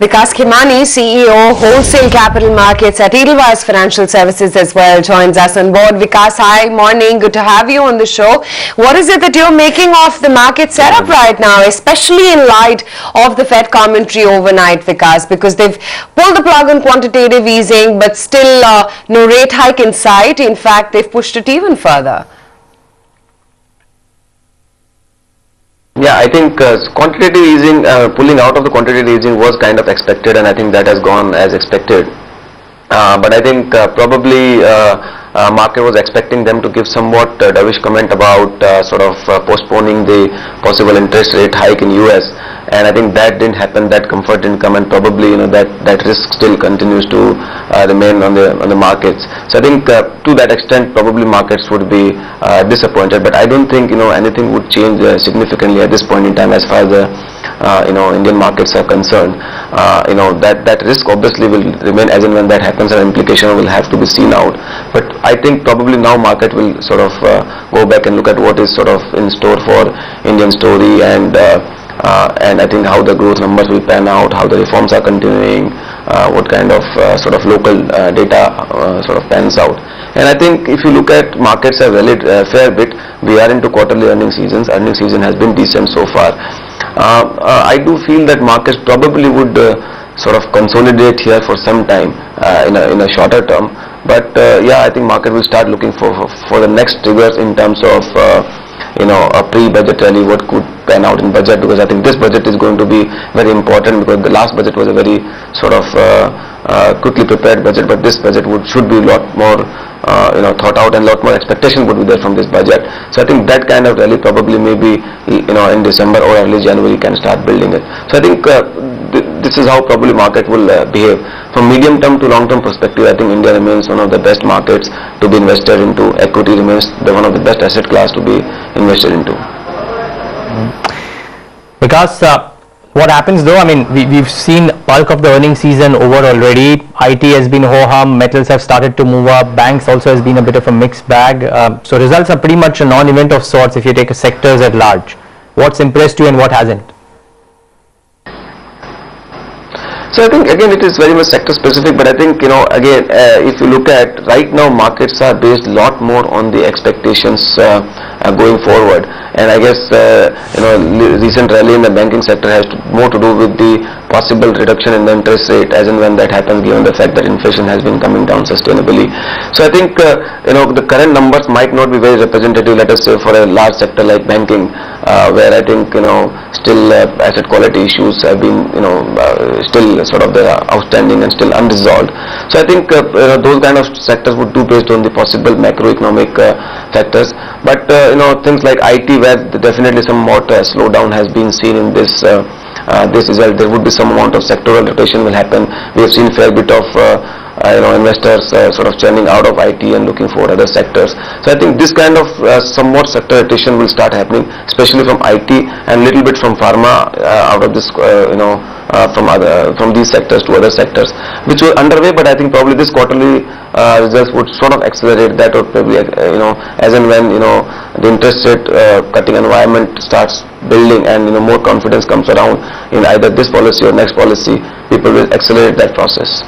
Vikas Khemani, CEO, Wholesale Capital Markets at Edelweiss Financial Services as well, joins us on board. Vikas, hi, morning. Good to have you on the show. What is it that you're making of the market setup right now, especially in light of the Fed commentary overnight, Vikas? Because they've pulled the plug on quantitative easing, but still no rate hike in sight. In fact, they've pushed it even further. Yeah, I think quantitative easing, pulling out of the quantitative easing was kind of expected, and I think that has gone as expected. But I think probably market was expecting them to give somewhat dovish comment about postponing the possible interest rate hike in US, and I think that didn't happen. That comfort didn't come, and probably that risk still continues to remain on the markets. So I think to that extent, probably markets would be disappointed. But I don't think anything would change significantly at this point in time as far as the Indian markets are concerned. That risk obviously will remain as and when that happens, and implication will have to be seen out. But I think probably now market will go back and look at what is in store for Indian story, and I think how the growth numbers will pan out, how the reforms are continuing, what kind of local data pans out. And I think if you look at markets have rallied a fair bit. We are into quarterly earnings seasons. Earnings season has been decent so far. I do feel that markets probably would consolidate here for some time in a shorter term. But yeah, I think market will start looking for the next triggers in terms of a pre-budget rally, what could pan out in budget, because I think this budget is going to be very important, because the last budget was a very quickly prepared budget, but this budget should be a lot more thought out, and a lot more expectation would be there from this budget. So I think that kind of rally probably maybe in December or early January can start building it. So I think this is how probably market will behave. From medium term to long term perspective, I think India remains one of the best markets to be invested into. Equity remains one of the best asset class to be invested into. Because what happens though, I mean, we've seen bulk of the earnings season over already. IT has been ho-hum, metals have started to move up, banks also has been a bit of a mixed bag. So results are pretty much a non-event of sorts if you take sectors at large. What's impressed you and what hasn't? So I think again it is very much sector specific, but I think again if you look at right now, markets are based a lot more on the expectations going forward, and I guess recent rally in the banking sector has more to do with the possible reduction in the interest rate as and when that happens, given the fact that inflation has been coming down sustainably. So I think the current numbers might not be very representative, let us say, for a large sector like banking, where I think still asset quality issues have been still they are outstanding and still unresolved. So I think those kind of sectors would do based on the possible macroeconomic factors. But things like IT, where definitely somewhat slowdown has been seen in this result, there would be some amount of sectoral rotation will happen. We have seen fair bit of investors churning out of IT and looking for other sectors. So I think this kind of somewhat sector rotation will start happening, especially from IT and little bit from pharma out of this from these sectors to other sectors, which were underway. But I think probably this quarterly results would accelerate that, or probably as and when the interest rate cutting environment starts building and more confidence comes around in either this policy or next policy, people will accelerate that process.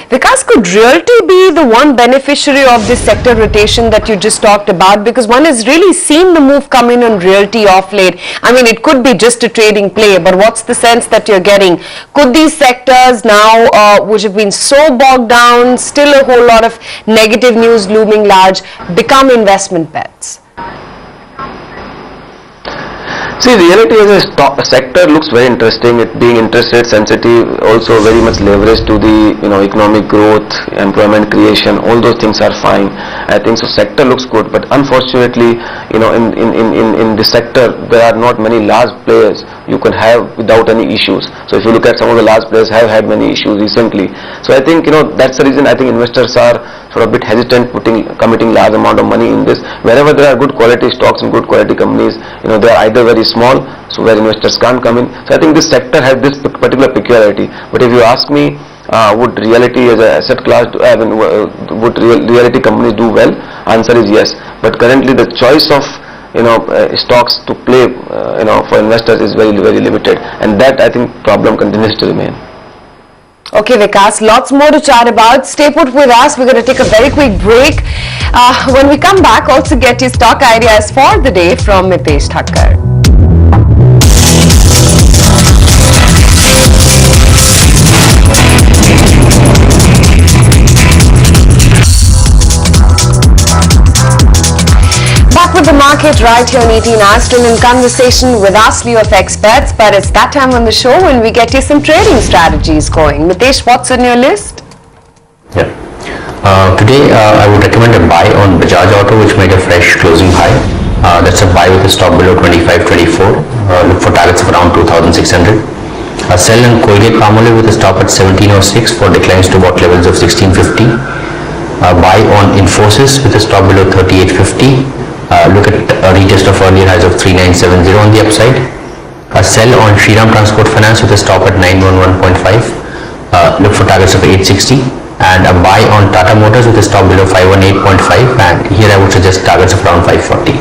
Vikas, could realty be the one beneficiary of this sector rotation that you just talked about? Because one has really seen the move come in on realty off late. I mean, it could be just a trading play, but what's the sense that you're getting? Could these sectors now, which have been so bogged down, still a whole lot of negative news looming large, become investment bets? See, reality as a sector looks very interesting. It being interest rate sensitive, also very much leveraged to the economic growth, employment creation. All those things are fine. I think so. Sector looks good, but unfortunately, in the sector there are not many large players you can have without any issues. So if you look at some of the large players have had many issues recently. So I think that's the reason I think investors are a bit hesitant committing large amount of money in this. Wherever there are good quality stocks and good quality companies, they are either very small, so where investors can't come in. So I think this sector has this particular peculiarity. But if you ask me, would realty as an asset class would realty companies do well? Answer is yes. But currently the choice of stocks to play for investors is very limited, and that I think problem continues to remain. Okay, Vikas, lots more to chat about. Stay put with us. We're going to take a very quick break. When we come back, also get your stock ideas for the day from Mitesh Thakkar. Back with the market right here on 18 hours, still in conversation with our slew of experts, but it's that time on the show when we get you some trading strategies going. Mitesh, what's on your list? Yeah. Today I would recommend a buy on Bajaj Auto, which made a fresh closing high. That's a buy with a stop below 25.24. Look for targets of around 2,600. Sell in Colgate Palmolive with a stop at 17.06 for declines to about levels of 16.50. Buy on Infosys with a stop below 38.50. Look at a retest of earlier highs of 3970 on the upside. Sell on Shriram Transport Finance with a stop at 911.5. Look for targets of 860. And a buy on Tata Motors with a stop below 518.5, and here I would suggest targets of around 540.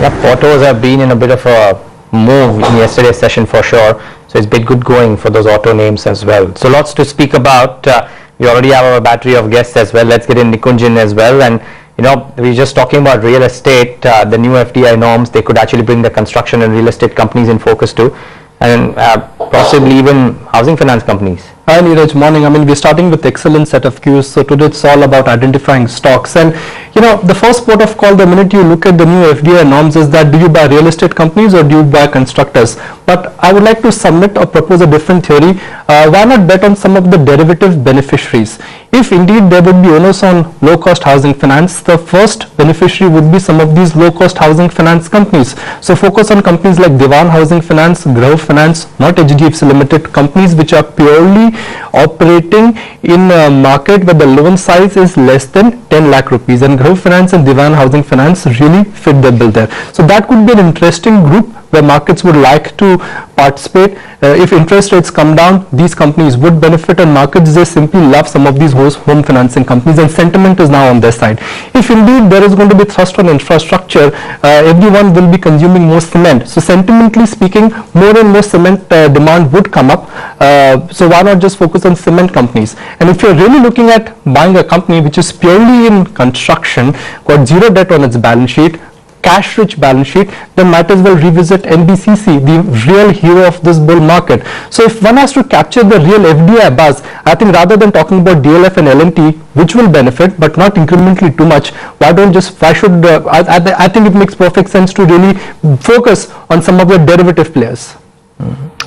Yep, autos have been in a bit of a move in yesterday's session for sure, so it's been good going for those auto names as well. So lots to speak about. We already have our battery of guests as well. Let's get in Nikunjan as well. And you know, we're just talking about real estate, the new FDI norms. They could actually bring the construction and real estate companies in focus too, and possibly even housing finance companies. Hi Neeraj, morning. We're starting with excellent set of cues. So today it's all about identifying stocks. And you know, the first port of call the minute you look at the new FDI norms is that do you buy real estate companies or do you buy constructors? But I would like to submit or propose a different theory. Why not bet on some of the derivative beneficiaries? If indeed there would be onus on low-cost housing finance, the first beneficiary would be some of these low-cost housing finance companies. So focus on companies like Divan Housing Finance, Grove Finance, not HDFC Limited, companies which are purely operating in a market where the loan size is less than 10 lakh rupees, and Grove Finance and Divan Housing Finance really fit the bill there. So that could be an interesting group where markets would like to participate. If interest rates come down, these companies would benefit, and markets they simply love some of these home financing companies, and sentiment is now on their side. If indeed there is going to be thrust on infrastructure, everyone will be consuming more cement. So sentimentally speaking, more and more cement demand would come up. So why not just focus on cement companies? And if you're really looking at buying a company which is purely in construction, got zero debt on its balance sheet, cash rich balance sheet, then might as well revisit NBCC, the real hero of this bull market. So if one has to capture the real FDI buzz, I think rather than talking about DLF and L&T, which will benefit but not incrementally too much, I think it makes perfect sense to really focus on some of the derivative players.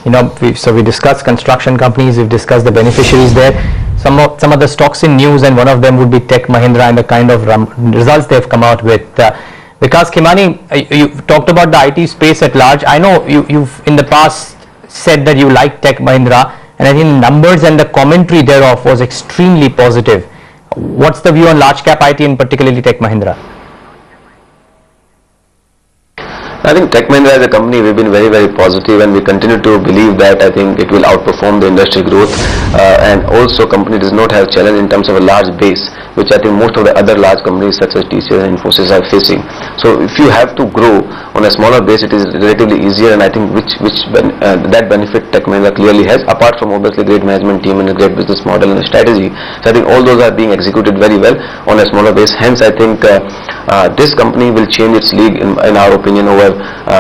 You know, we discussed construction companies, we've discussed the beneficiaries there. Some of the stocks in news, and one of them would be Tech Mahindra and the kind of results they've come out with. Vikas Khemani, you talked about the IT space at large. I know you've in the past said that you like Tech Mahindra, and I think the numbers and the commentary thereof was extremely positive. What's the view on large cap IT and particularly Tech Mahindra? I think Tech Mahindra as a company, we've been very, very positive, and we continue to believe that I think it will outperform the industry growth, and also company does not have challenge in terms of a large base, which I think most of the other large companies such as TCS and Infosys are facing. So if you have to grow on a smaller base, it is relatively easier, and I think that benefit Tech Mahindra clearly has, apart from obviously great management team and a great business model and a strategy. So I think all those are being executed very well on a smaller base. Hence I think this company will change its league in our opinion over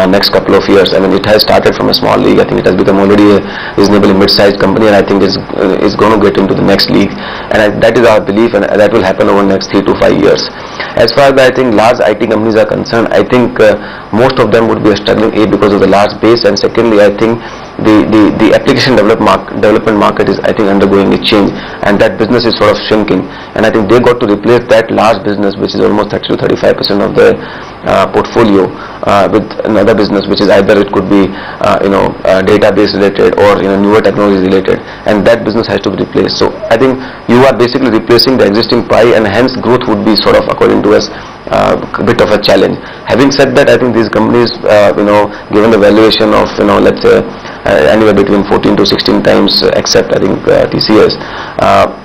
next couple of years. I mean, it has started from a small league. I think it has become already a reasonably mid-sized company, and I think it's going to get into the next league, and that is our belief, and that will happen over the next 3 to 5 years. As far as I think large IT companies are concerned, I think most of them would be struggling, because of the large base, and secondly I think the application development market is I think undergoing a change, and that business is sort of shrinking, and I think they got to replace that large business, which is almost 30 to 35% of the portfolio, with another business which is either it could be database related or newer technologies related, and that business has to be replaced. So I think you are basically replacing the existing pie, and hence growth would be sort of, according to us, a bit of a challenge. Having said that, I think these companies, given the valuation of let's say anywhere between 14 to 16 times, except I think TCS,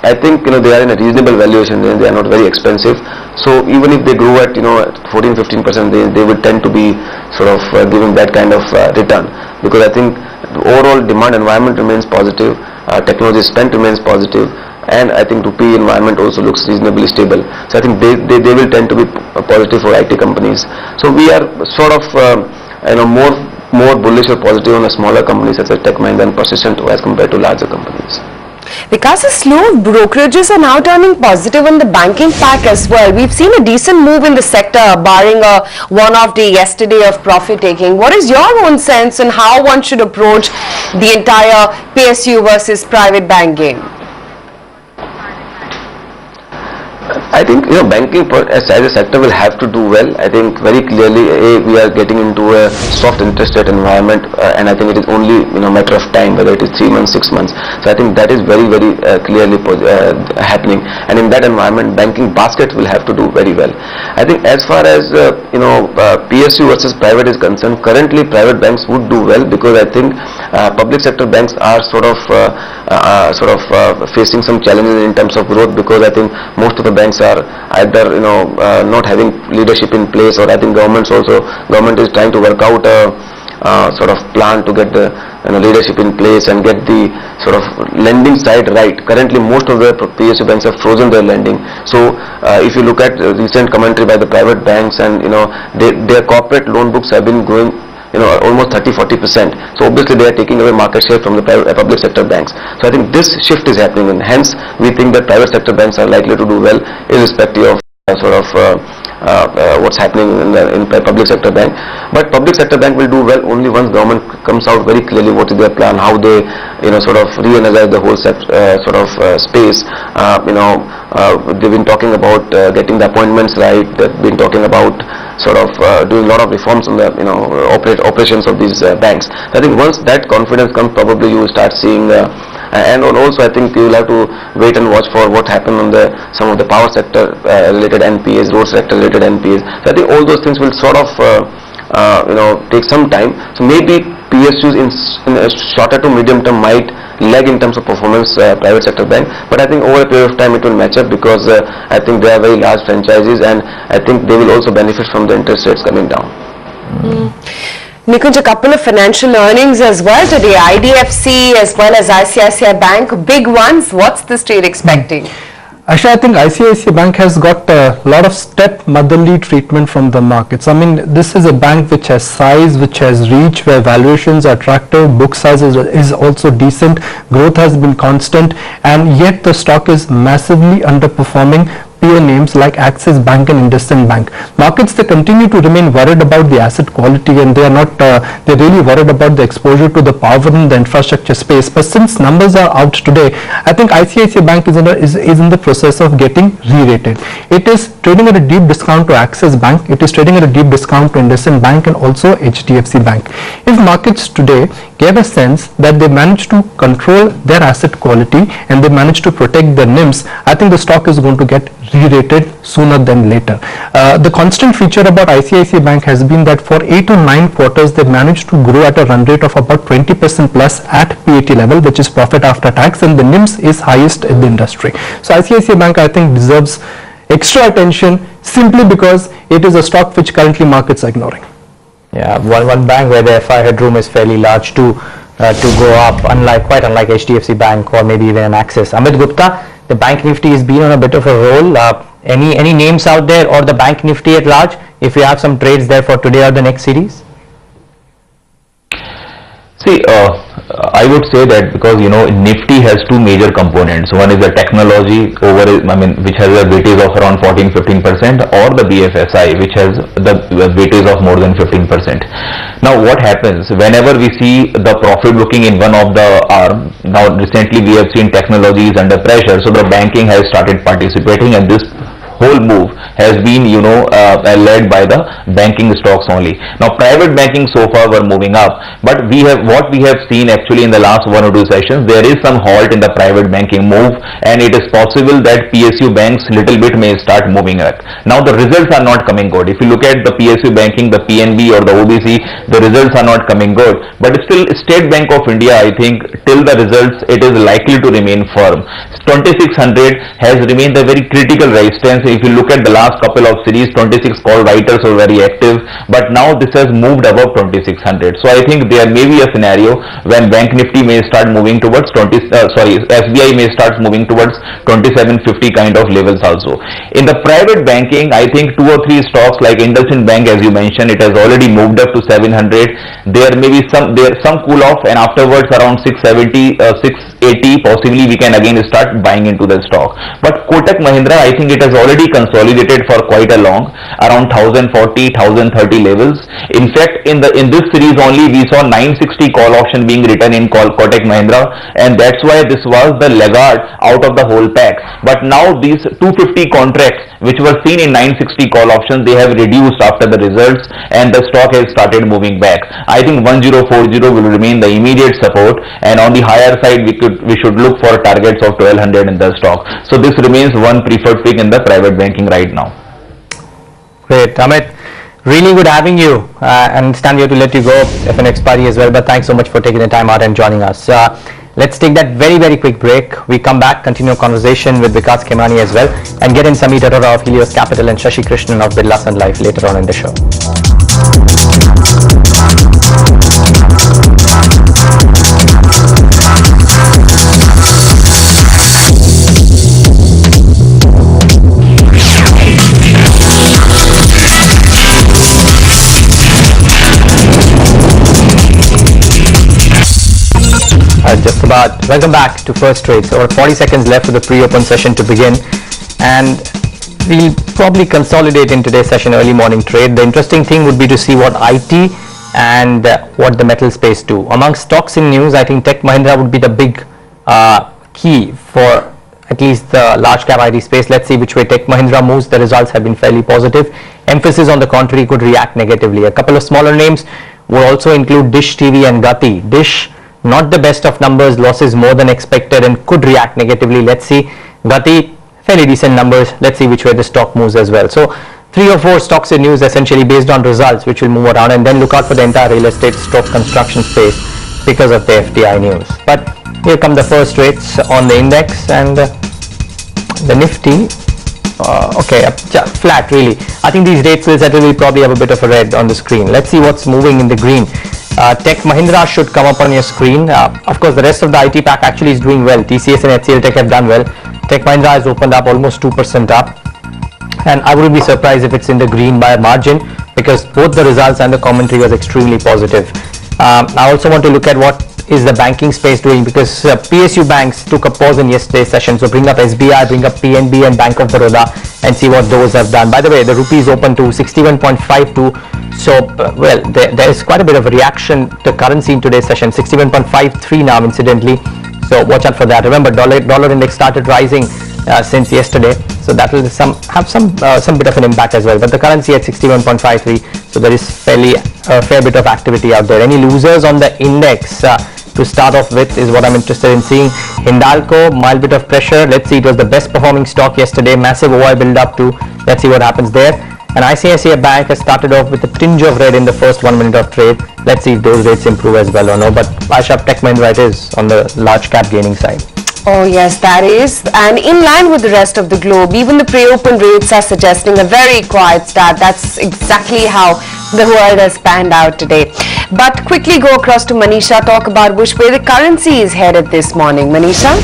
I think they are in a reasonable valuation range. They are not very expensive. So even if they grow at 14-15%, they would tend to be sort of giving that kind of return, because I think the overall demand environment remains positive. technology spend remains positive, and I think rupee environment also looks reasonably stable. So I think they will tend to be positive for IT companies. So we are sort of more bullish or positive on the smaller companies such as Tech Mahindra and Persistent as compared to larger companies. Because a slew of brokerages are now turning positive on the banking pack as well. We've seen a decent move in the sector, barring a one-off day yesterday of profit taking. What is your own sense on how one should approach the entire PSU versus private bank game? I think banking as a sector will have to do well. I think very clearly we are getting into a soft interest rate environment, and I think it is only matter of time, whether it is 3 months, 6 months. So I think that is very clearly happening, and in that environment banking basket will have to do very well. I think as far as PSU versus private is concerned, currently private banks would do well, because I think public sector banks are sort of facing some challenges in terms of growth, because I think most of the banks are either not having leadership in place, or I think government is trying to work out a sort of plan to get the leadership in place and get the sort of lending side right. Currently most of the PSU banks have frozen their lending. So if you look at recent commentary by the private banks, and their corporate loan books have been growing almost 30-40%. So obviously they are taking away market share from the public sector banks. So I think this shift is happening, and hence we think that private sector banks are likely to do well irrespective of what's happening in public sector bank. But public sector bank will do well only once government comes out very clearly what is their plan, how they sort of re-energize the whole space. They've been talking about getting the appointments right. They've been talking about doing a lot of reforms on the operations of these banks. I think once that confidence comes, probably you will start seeing and also I think you will have to wait and watch for what happened on some of the power sector related NPAs, road sector related NPAs. So I think all those things will sort of take some time. So maybe PSUs in a shorter to medium term might lag in terms of performance private sector bank, but I think over a period of time it will match up, because I think they are very large franchises, and I think they will also benefit from the interest rates coming down. Nikunj, a couple of financial earnings as well today, IDFC as well as ICICI Bank, big ones. What's the street expecting? Actually, I think ICICI Bank has got a lot of step-motherly treatment from the markets. I mean, this is a bank which has size, which has reach, where valuations are attractive, book size is also decent, growth has been constant, and yet the stock is massively underperforming peer names like Axis Bank and IndusInd Bank. Markets, they continue to remain worried about the asset quality, and they're really worried about the exposure to the power and the infrastructure space. But since numbers are out today, I think ICICI Bank is in the process of getting re-rated. It is trading at a deep discount to Axis Bank. It is trading at a deep discount to IndusInd Bank and also HDFC Bank. If markets today gave a sense that they managed to control their asset quality and they managed to protect their NIMs, I think the stock is going to get re-rated sooner than later. The constant feature about ICICI Bank has been that for 8 or 9 quarters they managed to grow at a run rate of about 20% plus at PAT level, which is profit after tax, and the NIMs is highest in the industry. So ICICI Bank, I think, deserves extra attention simply because it is a stock which currently markets are ignoring. Yeah, one bank where the FI headroom is fairly large to go up, quite unlike HDFC Bank or maybe even an Axis. Amit Gupta, the Bank Nifty has been on a bit of a roll. Any names out there, or the Bank Nifty at large, if you have some trades there for today or the next series? See, I would say that because Nifty has two major components. One is the technology which has a weightage of around 14-15%, or the BFSI, which has the weightage of more than 15%. Now what happens whenever we see the profit booking in one of the arm? Now recently we have seen technology is under pressure, so the banking has started participating, and this whole move has been led by the banking stocks only. Now private banking so far were moving up, but what we have seen actually in the last 1 or 2 sessions, there is some halt in the private banking move, and it is possible that PSU banks little bit may start moving up. Now the results are not coming good. If you look at the PSU banking, the PNB or the OBC, the results are not coming good, but still State Bank of India, I think till the results it is likely to remain firm. 2600 has remained a very critical resistance if you look at the last couple of series, 26 call writers were very active, but now this has moved above 2600. So I think there may be a scenario when Bank Nifty may start moving towards SBI may start moving towards 2750 kind of levels also. In the private banking, I think 2 or 3 stocks like IndusInd Bank, as you mentioned, it has already moved up to 700. There may be some cool off, and afterwards around 670, 680 possibly we can again start buying into the stock. But Kotak Mahindra, I think it has already consolidated for quite a long, around 1040, 1030 levels. In fact, in this series only we saw 960 call option being written in Kotak Mahindra, and that's why this was the laggard out of the whole pack. But now these 250 contracts which were seen in 960 call options, they have reduced after the results, and the stock has started moving back. I think 1040 will remain the immediate support, and on the higher side we should look for targets of 1200 in the stock. So this remains one preferred pick in the private banking right now. Great, Amit. Really good having you. I understand we have to let you go for an expiry as well, but thanks so much for taking the time out and joining us. Let's take that very quick break. We come back, continue conversation with Vikas Khemani as well, and get in Samit Arora of Helios Capital and Shashi Krishnan of Birla Sun Life later on in the show. Just about. Welcome back to First Trades. Over 40 seconds left for the pre-open session to begin, and we'll probably consolidate in today's session early morning trade. The interesting thing would be to see what IT and what the metal space do. Among stocks in news, I think Tech Mahindra would be the big key for at least the large cap IT space. Let's see which way Tech Mahindra moves. The results have been fairly positive. Emphasis on the contrary could react negatively. A couple of smaller names will also include Dish TV and Gati. Dish, not the best of numbers, losses more than expected and could react negatively. Let's see. Gati, fairly decent numbers. Let's see which way the stock moves as well. So 3 or 4 stocks in news essentially based on results which will move around, and then look out for the entire real estate stroke construction space because of the FDI news. But here come the first rates on the index, and the Nifty flat really. I think these rates will settle. We probably have a bit of a red on the screen. Let's see what's moving in the green. Tech Mahindra should come up on your screen. Of course, the rest of the IT pack actually is doing well. TCS and HCL Tech have done well. Tech Mahindra has opened up almost 2% up, and I wouldn't be surprised if it's in the green by a margin, because both the results and the commentary was extremely positive. I also want to look at what is the banking space doing, because PSU banks took a pause in yesterday's session. So bring up SBI, bring up PNB and Bank of Baroda and see what those have done. By the way, the rupee is open to 61.52. So well, there is quite a bit of a reaction to currency in today's session. 61.53 now, incidentally. So watch out for that. Remember, dollar index started rising since yesterday, so that will have some bit of an impact as well. But the currency at 61.53, so there is a fair bit of activity out there. Any losers on the index to start off with is what I'm interested in seeing. Hindalco, mild bit of pressure. Let's see, it was the best performing stock yesterday. Massive OI build up too. Let's see what happens there. And ICICI Bank has started off with a tinge of red in the first 1 minute of trade. Let's see if those rates improve as well or no. But Aisha, Tech Mahindra it is on the large cap gaining side. Oh yes, that is. And in line with the rest of the globe, even the pre-open rates are suggesting a very quiet start. That's exactly how the world has panned out today. But quickly go across to Manisha, talk about which way the currency is headed this morning. Manisha?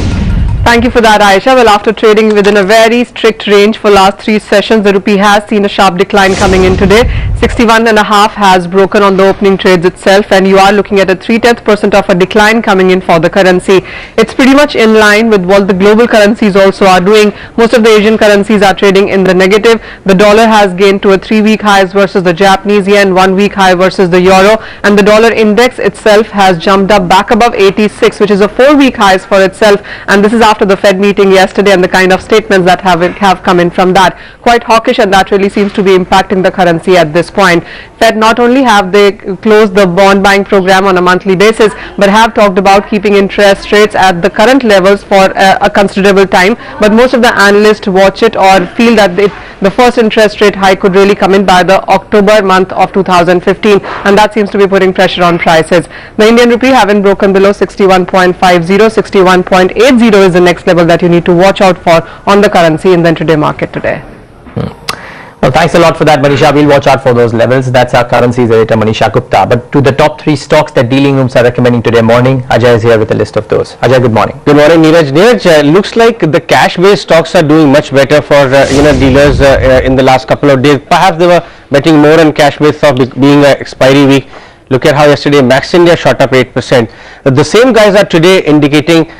Thank you for that, Aisha. Well, after trading within a very strict range for last 3 sessions, the rupee has seen a sharp decline coming in today. 61.5 has broken on the opening trades itself, and you are looking at a 0.3% of a decline coming in for the currency. It's pretty much in line with what the global currencies also are doing. Most of the Asian currencies are trading in the negative. The dollar has gained to a 3-week highs versus the Japanese yen, 1-week high versus the euro, and the dollar index itself has jumped up back above 86, which is a 4-week highs for itself, and this is after the Fed meeting yesterday and the kind of statements that have come in from that. Quite hawkish, and that really seems to be impacting the currency at this point. Fed not only have they closed the bond buying program on a monthly basis, but have talked about keeping interest rates at the current levels for a considerable time. But most of the analysts watch it or feel that the first interest rate hike could really come in by the October month of 2015, and that seems to be putting pressure on prices. The Indian rupee having broken below 61.50, 61.80 is the next level that you need to watch out for on the currency in the intraday market today. Well, thanks a lot for that, Manisha. We'll watch out for those levels. That's our currencies editor, Manisha Gupta. But to the top 3 stocks that dealing rooms are recommending today morning, Ajay is here with a list of those. Ajay, good morning. Good morning, Neeraj. Neeraj, looks like the cash-based stocks are doing much better for dealers in the last couple of days. Perhaps they were betting more on cash-based stocks being expiry week. Look at how yesterday Max India shot up 8%. The same guys are today indicating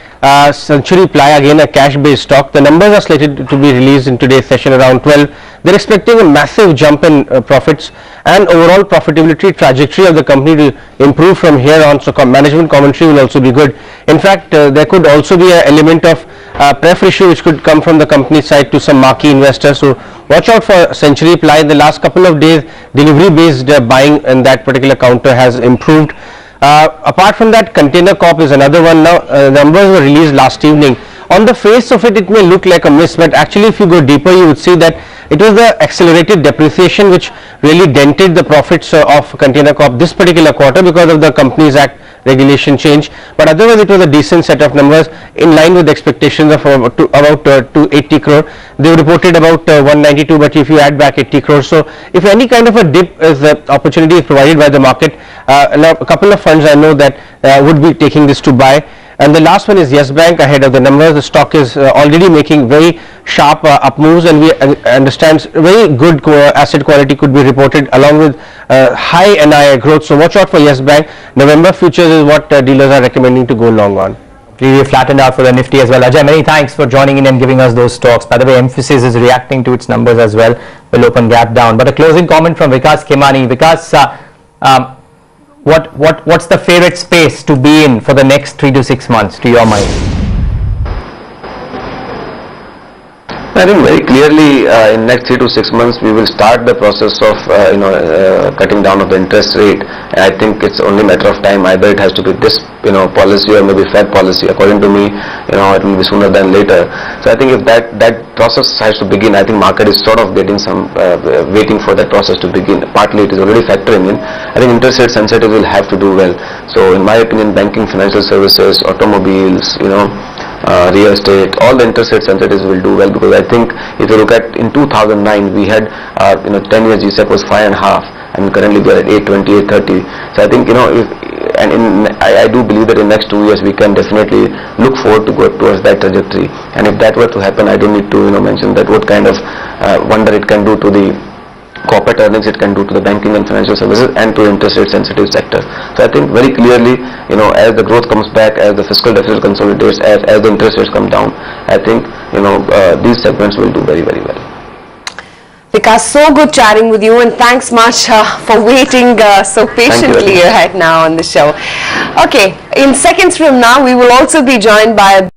Century Ply, again a cash-based stock. The numbers are slated to be released in today's session around 12. They're expecting a massive jump in profits and overall profitability trajectory of the company to improve from here on. So management commentary will also be good. In fact, there could also be an element of pref issue which could come from the company side to some marquee investors. So watch out for Century Ply. In the last couple of days, delivery-based buying in that particular counter has improved. Apart from that, Container Corp is another one. Now numbers were released last evening. On the face of it, it may look like a miss, but actually if you go deeper, you would see that it was the accelerated depreciation which really dented the profits of Container Corp this particular quarter because of the Companies Act regulation change. But otherwise, it was a decent set of numbers in line with expectations of about 280 crore. They reported about 192, but if you add back 80 crore, so if any kind of a dip is the opportunity is provided by the market, now a couple of funds I know that would be taking this to buy. And the last one is Yes Bank. Ahead of the numbers, the stock is already making very sharp up moves, and we understand very good asset quality could be reported along with high NII growth. So watch out for Yes Bank. November futures is what dealers are recommending to go long on. Really flattened out for the Nifty as well. Ajay, many thanks for joining in and giving us those stocks. By the way, Emphasis is reacting to its numbers as well. Will open gap down. But a closing comment from Vikas Khemani. Vikas, what's the favorite space to be in for the next 3 to 6 months to your mind? I think very clearly in next 3 to 6 months we will start the process of cutting down of the interest rate. And I think it's only a matter of time. Either it has to be this policy or maybe Fed policy. According to me, it will be sooner than later. So I think if that process has to begin, I think market is sort of getting some waiting for that process to begin. Partly it is already factoring in. I think interest rate sensitive will have to do well. So in my opinion, banking, financial services, automobiles, real estate, all the interest rate sensitives will do well, because I think if you look at in 2009 we had 10-year GSEC was 5.5 and currently we are at 8.20, 8.30. So I think I do believe that in next 2 years we can definitely look forward to go towards that trajectory. And if that were to happen, I don't need to mention that what kind of wonder it can do to the corporate earnings, it can do to the banking and financial services and to interest rate sensitive sector. So I think very clearly, as the growth comes back, as the fiscal deficit consolidates, as the interest rates come down, I think these segments will do very, very well. Vikas, so good chatting with you, and thanks much for waiting so patiently right now on the show. Okay, in seconds from now, we will also be joined by